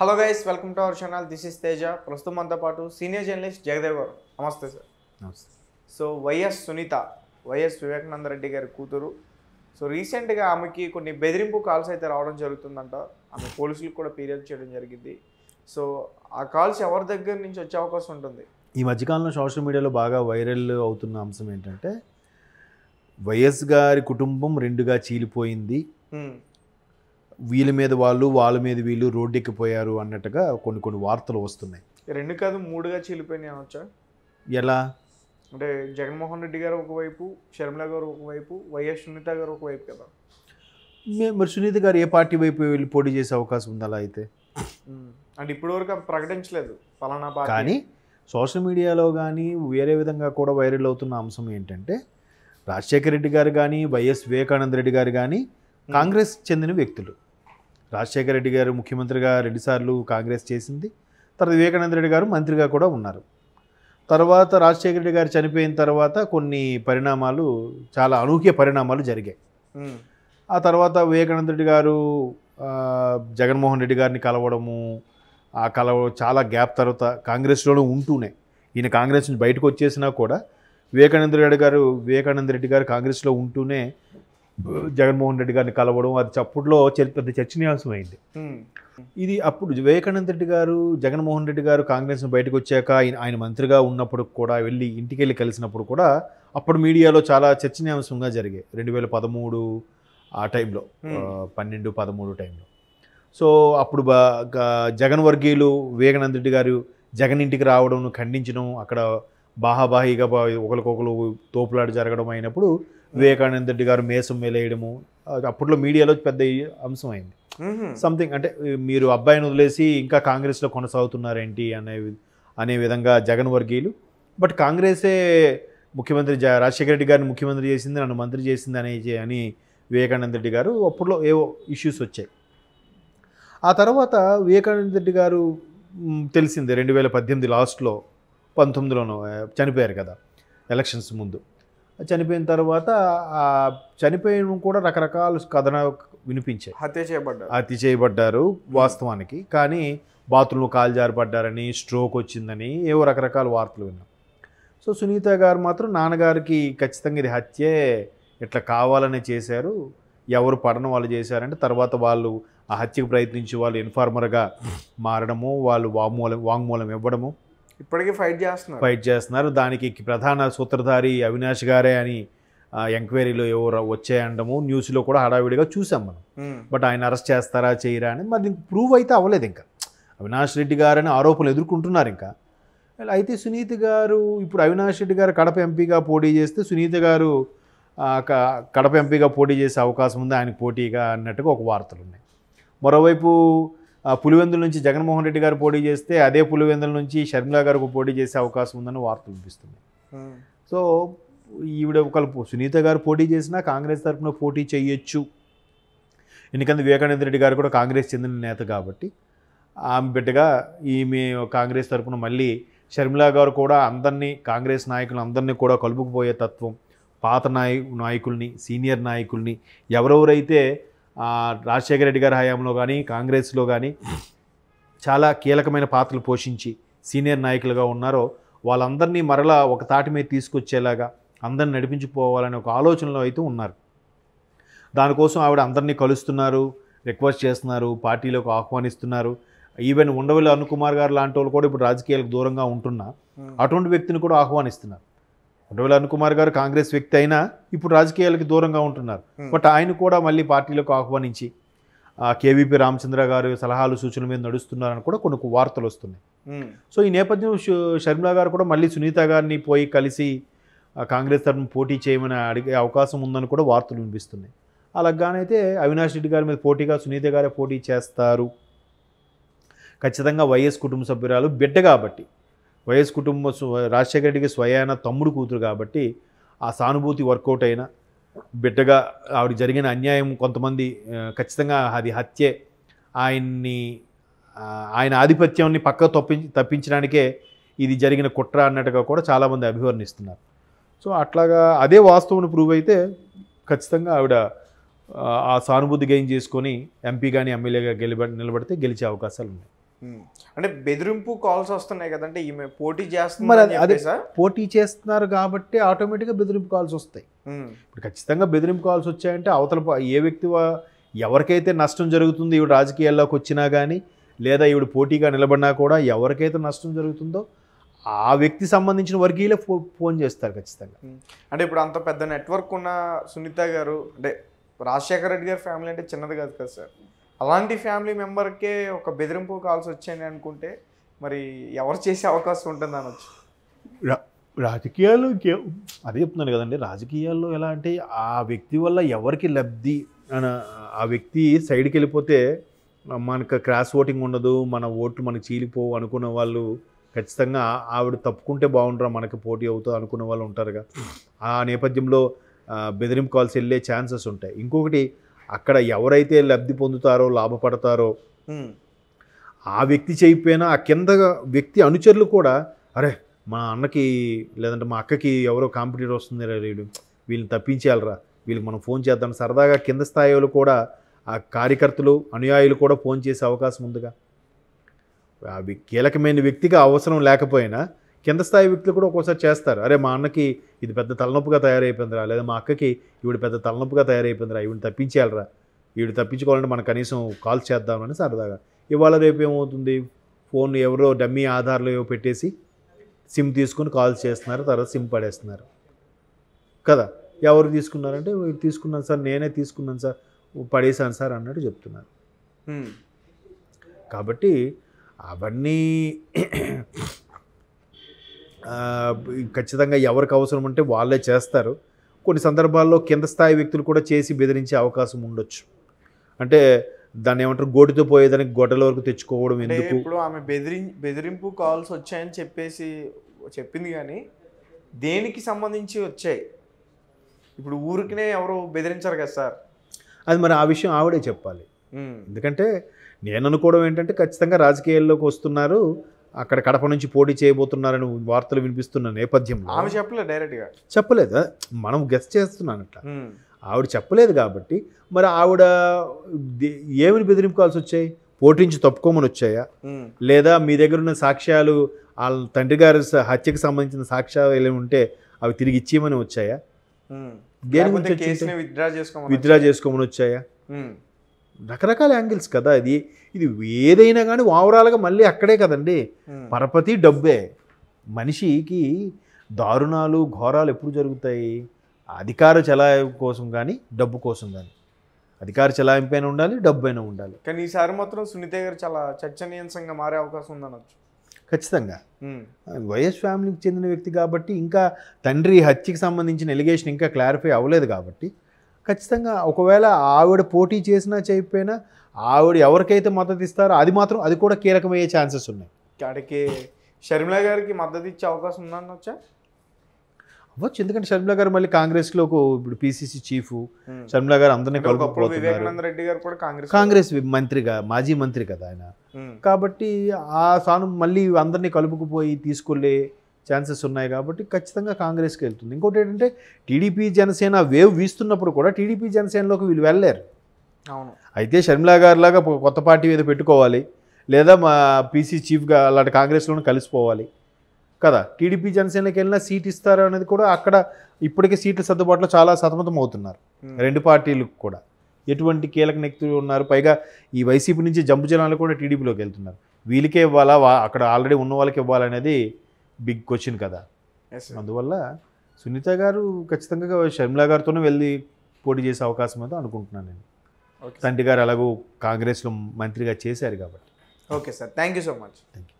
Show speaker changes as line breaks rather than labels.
Hello guys, welcome to our channel. This is Teja. ప్రస్తుతం మనతో పాటు సీనియర్ జర్నలిస్ట్ జగదేవ్ గారు. నమస్తే సార్.
నమస్తే.
సో సునీత వైఎస్ వివేకానంద రెడ్డి గారి కూతురు. సో రీసెంట్గా ఆమెకి కొన్ని బెదిరింపు కాల్స్ అయితే రావడం జరుగుతుందంట. ఆమె పోలీసులకు కూడా ఫిర్యాదు చేయడం జరిగింది. సో ఆ కాల్స్ ఎవరి దగ్గర నుంచి వచ్చే అవకాశం ఉంటుంది?
ఈ మధ్యకాలంలో సోషల్ మీడియాలో బాగా వైరల్ అవుతున్న అంశం ఏంటంటే, వైఎస్ గారి కుటుంబం రెండుగా చీలిపోయింది, వీళ్ళ మీద వాళ్ళు వాళ్ళ మీద వీళ్ళు రోడ్డెక్కిపోయారు అన్నట్టుగా కొన్ని వార్తలు వస్తున్నాయి.
రెండు కాదు, మూడుగా చీలిపోయినాయి అనొచ్చా?
ఎలా
అంటే జగన్మోహన్ రెడ్డి గారు ఒకవైపు, షర్మిల గారు ఒకవైపు, వైఎస్ సునీత గారు ఒకవైపు కదా.
మరి సునీత గారు ఏ పార్టీ వైపు వెళ్ళి పోటీ చేసే అవకాశం ఉంది అలా అయితే?
అంటే ఇప్పటివరకు ప్రకటించలేదు ఫలానా పార్టీ.
కానీ సోషల్ మీడియాలో కానీ వేరే విధంగా కూడా వైరల్ అవుతున్న అంశం ఏంటంటే, రాజశేఖర రెడ్డి గారు కానీ వైఎస్ వివేకానంద రెడ్డి గారు కానీ కాంగ్రెస్ చెందిన వ్యక్తులు. రాజశేఖర రెడ్డి గారు ముఖ్యమంత్రిగా 2 సార్లు కాంగ్రెస్ చేసింది. తర్వాత వివేకానంద రెడ్డి గారు మంత్రిగా కూడా ఉన్నారు. తర్వాత రాజశేఖర రెడ్డి గారు చనిపోయిన తర్వాత కొన్ని పరిణామాలు, చాలా అనూహ్య పరిణామాలు జరిగాయి. ఆ తర్వాత వివేకానంద రెడ్డి గారు జగన్మోహన్ రెడ్డి గారిని కలవడము, చాలా గ్యాప్ తర్వాత కాంగ్రెస్లోనే ఉంటూనే, ఈయన కాంగ్రెస్ నుంచి బయటకు వచ్చేసినా కూడా వివేకానంద రెడ్డి గారు కాంగ్రెస్లో ఉంటూనే జగన్మోహన్ రెడ్డి గారిని కలవడం, అది అప్పట్లో పెద్ద చర్చనీయాంశం అయింది. ఇది అప్పుడు వివేకానంద రెడ్డి గారు జగన్మోహన్ రెడ్డి గారు కాంగ్రెస్ బయటకు వచ్చాక ఆయన మంత్రిగా ఉన్నప్పుడు కూడా ఇంటికి వెళ్ళి కలిసినప్పుడు కూడా అప్పుడు మీడియాలో చాలా చర్చనీయాంశంగా జరిగాయి. 2013 ఆ టైంలో, 12-13 టైంలో. సో అప్పుడు జగన్ వర్గీయులు వివేకానంద రెడ్డి గారు జగన్ ఇంటికి రావడం ఖండించడం, అక్కడ బాహాబాహిగా ఒకరికొకరు తోపులాట జరగడం అయినప్పుడు వివేకానంద రెడ్డి గారు మేసం మేలేయడము అప్పట్లో మీడియాలో పెద్ద అంశం అయింది. సంథింగ్ అంటే, మీరు అబ్బాయిని వదిలేసి ఇంకా కాంగ్రెస్లో కొనసాగుతున్నారేంటి అనే విధంగా జగన్ వర్గీయులు. బట్ కాంగ్రెసే ముఖ్యమంత్రి రాజశేఖర రెడ్డి గారిని ముఖ్యమంత్రి చేసింది, నన్ను మంత్రి చేసింది అని వివేకానంద రెడ్డి గారు అప్పట్లో ఏవో ఇష్యూస్ వచ్చాయి. ఆ తర్వాత వివేకానంద రెడ్డి గారు తెలిసిందే 2018 లాస్ట్లో 19లోనో చనిపోయారు కదా, ఎలక్షన్స్ ముందు. చనిపోయిన తర్వాత చనిపోయిన కూడా రకరకాల కథనాలు వినిపించాయి. హత్య చేయబడ్డారు వాస్తవానికి, కానీ బాత్రూంలో కాలు జారిపడ్డారని, స్ట్రోక్ వచ్చిందని ఏవో రకరకాల వార్తలు విన్నాం. సో సునీత గారు మాత్రం నాన్నగారికి ఖచ్చితంగా ఇది హత్యే, ఇట్లా కావాలని చేశారు, ఎవరు పడన వాళ్ళు చేశారంటే తర్వాత వాళ్ళు ఆ హత్యకు ప్రయత్నించి వాళ్ళు ఇన్ఫార్మర్గా మారడము, వాళ్ళు వాంగ్మూలం ఇవ్వడము,
ఇప్పటికీ ఫైట్
చేస్తున్నారు. దానికి ప్రధాన సూత్రధారి అవినాష్ గారే అని ఎంక్వైరీలో ఎవరు వచ్చాయండము న్యూస్లో కూడా హడావిడిగా చూసాం మనం. బట్ ఆయన అరెస్ట్ చేస్తారా చేయరా అని మరి ప్రూవ్ అయితే అవ్వలేదు. ఇంకా అవినాష్ రెడ్డి గారని ఆరోపణలు ఎదుర్కొంటున్నారు. ఇంకా అయితే సునీత గారు ఇప్పుడు అవినాష్ రెడ్డి గారు కడప ఎంపీగా పోటీ చేస్తే సునీత గారు కడప ఎంపీగా పోటీ చేసే అవకాశం ఉంది ఆయనకు పోటీగా అన్నట్టుగా ఒక వార్తలు ఉన్నాయి. మరోవైపు పులివెందుల నుంచి జగన్మోహన్ రెడ్డి గారు పోటీ చేస్తే అదే పులివెందుల నుంచి షర్మిల గారికి పోటీ చేసే అవకాశం ఉందని వార్తలు వినిపిస్తున్నాయి. సో ఈవిడ సునీత గారు పోటీ చేసినా కాంగ్రెస్ తరఫున పోటీ చేయొచ్చు, ఎందుకంటే వివేకానంద రెడ్డి గారు కూడా కాంగ్రెస్ చెందిన నేత కాబట్టి. ఆమె బిడ్డగా ఈమె కాంగ్రెస్ తరఫున, మళ్ళీ షర్మిల గారు కూడా కాంగ్రెస్ నాయకులు అందరినీ కూడా కలుపుకుపోయే తత్వం, పాత నాయకుల్ని, సీనియర్ నాయకుల్ని, ఎవరెవరైతే రాజశేఖర రెడ్డి గారి హయాంలో కానీ కాంగ్రెస్లో కానీ చాలా కీలకమైన పాత్రలు పోషించి సీనియర్ నాయకులుగా ఉన్నారో వాళ్ళందరినీ మరలా ఒక తాటి మీద తీసుకొచ్చేలాగా అందరిని నడిపించిపోవాలనే ఒక ఆలోచనలో అయితే ఉన్నారు. దానికోసం ఆవిడ అందరినీ కలుస్తున్నారు, రిక్వెస్ట్ చేస్తున్నారు, పార్టీలోకి ఆహ్వానిస్తున్నారు. ఈవెన్ ఉండవల్లి అరుణ్ కుమార్ గారు లాంటి వాళ్ళు కూడా ఇప్పుడు రాజకీయాలకు దూరంగా ఉంటున్నా అటువంటి వ్యక్తిని కూడా ఆహ్వానిస్తున్నారు. ఉండవల్లి అరుణ్ కుమార్ గారు కాంగ్రెస్ వ్యక్తి అయినా ఇప్పుడు రాజకీయాలకి దూరంగా ఉంటున్నారు. బట్ ఆయన కూడా మళ్ళీ పార్టీలకు ఆహ్వానించి కేవీపీ రామచంద్ర గారు సలహాలు సూచనల మీద నడుస్తున్నారని కూడా కొన్ని వార్తలు వస్తున్నాయి. సో ఈ నేపథ్యం షర్మిల గారు కూడా మళ్ళీ సునీత గారిని పోయి కలిసి కాంగ్రెస్ తరఫున పోటీ చేయమని అడిగే అవకాశం ఉందని కూడా వార్తలు వినిపిస్తున్నాయి. అలాగానైతే అవినాష్ రెడ్డి గారి మీద పోటీగా సునీత గారే పోటీ చేస్తారు. ఖచ్చితంగా వైఎస్ కుటుంబ సభ్యురాలు బిడ్డ కాబట్టి, వైఎస్ కుటుంబ రాజశేఖర రెడ్డికి స్వయాన తమ్ముడు కూతురు కాబట్టి ఆ సానుభూతి వర్కౌట్ అయినా బిడ్డగా ఆవిడ జరిగిన అన్యాయం కొంతమంది ఖచ్చితంగా అది హత్యే, ఆయన ఆధిపత్యాన్ని తప్పించడానికే ఇది జరిగిన కుట్ర అన్నట్టుగా కూడా చాలామంది అభివర్ణిస్తున్నారు. సో అట్లాగా అదే వాస్తవం ప్రూవ్ అయితే ఖచ్చితంగా ఆవిడ ఆ సానుభూతి గెయిన్ చేసుకొని ఎంపీ కానీ ఎమ్మెల్యేగా నిలబడితే గెలిచే అవకాశాలు ఉన్నాయి.
అంటే బెదిరింపు కాల్స్ వస్తున్నాయి కదంటే ఈమె పోటీ
మరి
చేస్తుంది
అదే పోటీ చేస్తున్నారు కాబట్టి ఆటోమేటిక్గా బెదిరింపు కాల్స్ వస్తాయి. ఇప్పుడు ఖచ్చితంగా బెదిరింపు కాల్స్ వచ్చాయంటే అవతల ఏ వ్యక్తి ఎవరికైతే నష్టం జరుగుతుందో ఈవిడ రాజకీయాల్లోకి వచ్చినా కానీ లేదా ఈవిడ పోటీగా నిలబడినా కూడా ఎవరికైతే నష్టం జరుగుతుందో ఆ వ్యక్తి సంబంధించిన వర్గీయులే ఫోన్ చేస్తారు ఖచ్చితంగా.
అంటే ఇప్పుడు అంత పెద్ద నెట్వర్క్ ఉన్న సునీత గారు అంటే రాజశేఖర రెడ్డి గారి ఫ్యామిలీ అంటే చిన్నది కాదు కదా సార్, అలాంటి ఫ్యామిలీ మెంబర్కే ఒక బెదిరింపు కాల్స్ వచ్చాయని అనుకుంటే మరి ఎవరు చేసే అవకాశం ఉంటుంది అనొచ్చు.
రాజకీయాల్లో అదే చెప్తున్నాను కదండి, రాజకీయాల్లో ఎలా అంటే ఆ వ్యక్తి వల్ల ఎవరికి లబ్ధి అని ఆ వ్యక్తి సైడ్కి వెళ్ళిపోతే మనకు క్రాస్ ఓటింగ్ ఉండదు, మన ఓట్లు మనకు చీలిపోవు అనుకున్న వాళ్ళు ఖచ్చితంగా ఆవిడ తప్పుకుంటే బాగుండరా మనకి పోటీ అవుతుంది అనుకున్న వాళ్ళు ఉంటారుగా. ఆ నేపథ్యంలో బెదిరింపు కాల్స్ వెళ్ళే ఛాన్సెస్ ఉంటాయి. ఇంకొకటి అక్కడ ఎవరైతే లబ్ధి పొందుతారో లాభపడతారో ఆ వ్యక్తి చేయకపోయినా ఆ కింద వ్యక్తి అనుచరులు కూడా అరే మా అన్నకి లేదంటే మా అక్కకి ఎవరో కాంపిటీటర్ వస్తుంది వీళ్ళని తప్పించేయాలరా, వీళ్ళకి మనం ఫోన్ చేద్దాం సరదాగా కింద స్థాయి వాళ్ళు కూడా ఆ కార్యకర్తలు అనుయాయులు కూడా ఫోన్ చేసే అవకాశం ఉందిగా. అవి కీలకమైన వ్యక్తిగా అవసరం లేకపోయినా కింద స్థాయి వ్యక్తులు కూడా ఒక్కోసారి చేస్తారు, అరే మా అన్నకి ఇది పెద్ద తలనొప్పిగా తయారైపోయిందిరా, లేదా మా అక్కకి ఈవిడ పెద్ద తలనొప్పిగా తయారైపోయిందిరా, ఈవిడ తప్పించేయాలరా, ఈవిడ తప్పించుకోవాలంటే మనం కనీసం కాల్ చేద్దామని సరదాగా. ఇవాళ రేపు ఏమవుతుంది, ఫోన్ ఎవరో డమ్మీ ఆధార్లో ఏవో పెట్టేసి సిమ్ తీసుకుని కాల్స్ చేస్తున్నారు, తర్వాత సిమ్ పడేస్తున్నారు కదా. ఎవరు తీసుకున్నారంటే తీసుకున్నాను సార్, నేనే తీసుకున్నాను సార్, పడేసాను సార్ అన్నట్టు చెప్తున్నారు. కాబట్టి అవన్నీ ఖచ్చితంగా ఎవరికి అవసరం అంటే వాళ్ళే చేస్తారు. కొన్ని సందర్భాల్లో కింద స్థాయి వ్యక్తులు కూడా చేసి బెదిరించే అవకాశం ఉండొచ్చు. అంటే దాన్ని ఏమంటారు, గోటితో పోయేదానికి గొడ్డల వరకు తెచ్చుకోవడం ఎందుకు.
ఇప్పుడు ఆమె బెదిరింపు కాల్స్ వచ్చాయని చెప్పింది కానీ దేనికి సంబంధించి వచ్చాయి, ఇప్పుడు ఊరికినే ఎవరు బెదిరించారు కదా సార్,
అది మరి ఆ విషయం ఆవిడే చెప్పాలి. ఎందుకంటే నేను అనుకోవడం ఏంటంటే ఖచ్చితంగా రాజకీయాల్లోకి వస్తున్నారు, అక్కడ కడప నుంచి పోటీ చేయబోతున్నారని వార్తలు వినిపిస్తున్న నేపథ్యంలో
ఆమె చెప్పలేదు, డైరెక్ట్గా
చెప్పలేదా, మనం గెస్ట్ చేస్తున్నాను అట్లా. ఆవిడ చెప్పలేదు కాబట్టి మరి ఆవిడ ఏమని బెదిరింపు కాల్సి వచ్చాయి, పోటీ నుంచి తప్పుకోమని వచ్చాయా, లేదా మీ దగ్గర ఉన్న సాక్ష్యాలు వాళ్ళ తండ్రి గారి హత్యకు సంబంధించిన సాక్ష్యాలు ఏమి ఉంటే అవి తిరిగి ఇచ్చేయమని వచ్చాయా, దేని గురించి విత్డ్రా చేసుకోమని వచ్చాయా, రకరకాల యాంగిల్స్ కదా. ఇది ఏదైనా కానీ ఓవరాల్గా మళ్ళీ అక్కడే కదండి, పరపతి డబ్బే. మనిషికి దారుణాలు ఘోరాలు ఎప్పుడు జరుగుతాయి, అధికార చెలాయింపు కోసం కానీ డబ్బు కోసం కానీ. అధికార చెలాయింపు అయినా ఉండాలి, డబ్బు అయినా ఉండాలి.
కానీ ఈసారి మాత్రం సునీత గారు చాలా చర్చనీయాంశంగా మారే అవకాశం ఉందనొచ్చు
ఖచ్చితంగా. వైఎస్ ఫ్యామిలీకి చెందిన వ్యక్తి కాబట్టి ఇంకా తండ్రి హత్యకి సంబంధించిన ఎలిగేషన్ ఇంకా క్లారిఫై అవ్వలేదు కాబట్టి ఖచ్చితంగా ఒకవేళ ఆవిడ పోటీ చేసినా చేయకపోయినా ఆవిడ ఎవరికైతే మద్దతు ఇస్తారో అది కూడా కీలకమయ్యే ఛాన్సెస్ ఉన్నాయి.
అక్కడికి షర్మిల గారికి మద్దతు ఇచ్చే అవకాశం ఉందనొచ్చా?
అవ్వచ్చు, ఎందుకంటే షర్మిల గారు మళ్ళీ కాంగ్రెస్లో ఇప్పుడు పీసీసీ చీఫ్, షర్మిల గారు అందరినీ
వివేకానంద రెడ్డి గారు కూడా
కాంగ్రెస్ మంత్రిగా, మాజీ మంత్రి కదా ఆయన. కాబట్టి ఆ స్థానం మళ్ళీ అందరినీ కలుపుకుపోయి తీసుకెళ్ళే ఛాన్సెస్ ఉన్నాయి కాబట్టి ఖచ్చితంగా కాంగ్రెస్కి వెళ్తుంది. ఇంకోటి ఏంటంటే టీడీపీ జనసేన వేవ్ వీస్తున్నప్పుడు కూడా టీడీపీ జనసేనలోకి వీళ్ళు వెళ్ళలేరు.
అవును,
అయితే షర్మిలా గారిలాగా కొత్త పార్టీ మీద పెట్టుకోవాలి, లేదా మా పీసీ చీఫ్గా అలాంటి కాంగ్రెస్లోనే కలిసిపోవాలి కదా. టీడీపీ జనసేనకి వెళ్ళినా సీట్ ఇస్తారు అనేది కూడా అక్కడ ఇప్పటికే సీట్ల సర్దుబాటులో చాలా సతమతం అవుతున్నారు రెండు పార్టీలకు కూడా. ఎటువంటి కీలక వ్యక్తులు ఉన్నారు, పైగా ఈ వైసీపీ నుంచి జంపు జనాలు కూడా టీడీపీలోకి వెళ్తున్నారు. వీళ్ళకే ఇవ్వాలా, అక్కడ ఆల్రెడీ ఉన్న వాళ్ళకి ఇవ్వాలనేది బిగ్ క్వశ్చన్ కదా. అందువల్ల సునీత గారు ఖచ్చితంగా షర్మిలా గారితోనే వెళ్ళి పోటీ చేసే అవకాశం అయితే అనుకుంటున్నాను నేను. తండ్రి గారు ఎలాగో కాంగ్రెస్లో మంత్రిగా చేశారు కాబట్టి.
Okay sir, thank you so much.
Thank you.